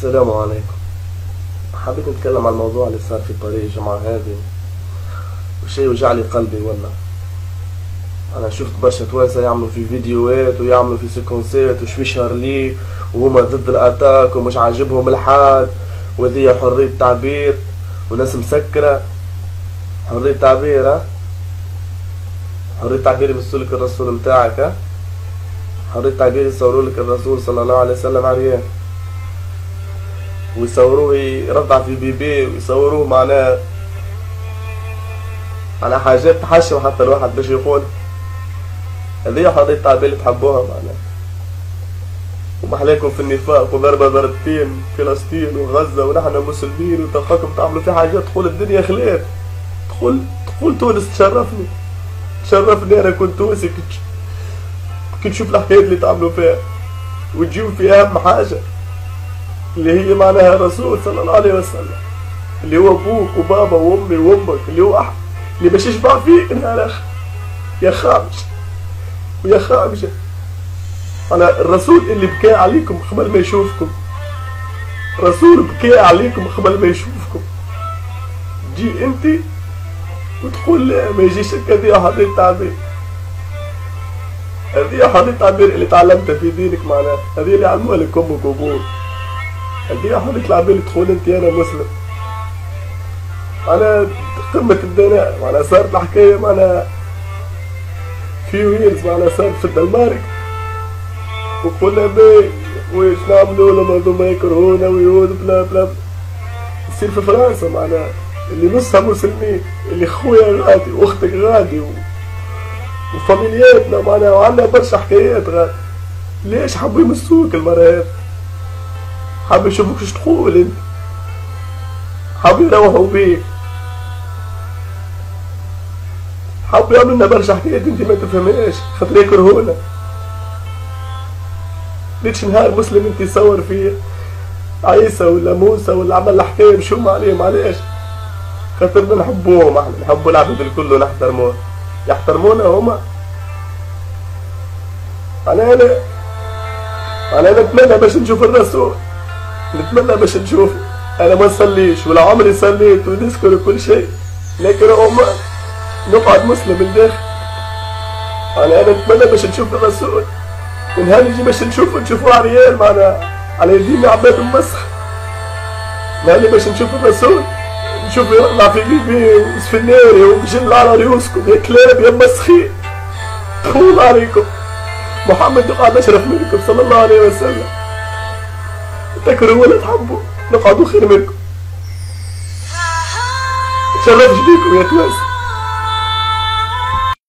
السلام عليكم. حبيت نتكلم عن الموضوع اللي صار في طريق الجمعة هذه، وشي وجع لي قلبي والله. أنا شفت برشا توانسة يعملوا في فيديوهات ويعملوا في سيكونسات وشويشر ليه وهما ضد الأتاك ومش عاجبهم الحاد، وذي حرية تعبير وناس مسكرة. حرية تعبير، ها؟ حرية تعبير يمثلك الرسول متاعك، ها؟ حرية تعبير يصورولك الرسول صلى الله عليه وسلم عريان، ويصوروه يرضع في بيبي، ويصوروه معناه على حاجات تحشم حتى الواحد باش يقول. هذه حرية تعبير اللي تحبوها معناه. ومحلاكم في النفاق وضربة ضربتين فلسطين وغزة ونحن مسلمين، وتلقاكم تعملوا في حاجات تقول الدنيا خليت. تقول تونس تشرفني أنا كنت تونسي كي نشوف الحكايات اللي تعملوا فيها، وتجيبوا في أهم حاجة اللي هي معناها الرسول صلى الله عليه وسلم، اللي هو أبوك وبابا وأمي وأمك، اللي هو أحد اللي باش يشبع فيك نهار آخر. يا خامش ويا خامشة، أنا الرسول اللي بكى عليكم قبل ما يشوفكم، رسول بكى عليكم قبل ما يشوفكم، تجي أنت وتقول لا ما يجيش هذه حرية تعبير. هذه حرية تعبير اللي تعلمتها في دينك معناها، هذه اللي علموها لك أمك وأبوك. هذه حرية تعبير اللي تقول أنت أنا مسلم. أنا قمة الدناء معناها صارت الحكاية معناها في ويلز، معناها صارت في الدنمارك، وقلنا بي ويش نعملوا لما هذوما يكرهونا ويهود بلا بلا. يصير في فرنسا معناها اللي نصها مسلمين، اللي خويا غادي واختك غادي وفاميلياتنا معناها، وعندنا برشا حكايات غادي. ليش حبوا يمسوك المرة هذي؟ حبوا يشوفوك اش تقول انت، حبوا يروحوا بيك، حبوا يعملوا لنا برشا حكايات انت ما تفهمهاش، خاطر يكرهونا. ليش نهار مسلم انت يصور فيه عيسى ولا موسى ولا عمل حكايه مشوم عليهم؟ علاش؟ خاطرنا نحبوهم، احنا نحبوا العباد الكل ونحترموهم، يحترمونا هما. انا نتمنى باش نشوف الرسول، نتمنى باش نشوفه. انا ما نصليش ولا عمري صليت ونذكر كل شيء، لكن هما نقعد مسلم الداخل. انا نتمنى باش نشوف الرسول، ونهار يجي باش نشوفوه عريان معناها على يدينا عباد مسخ. نهار باش نشوف الرسول نشوف يطلع في بيبي وسفناري وبجن على رؤوسكم يا كلاب يا مسخين. طول عليكم، محمد يقعد اشرف منكم صلى الله عليه وسلم. تكرهوا ولا تحبوا، نقعدوا خير منكم. تشرفش بيكم يا توانسة.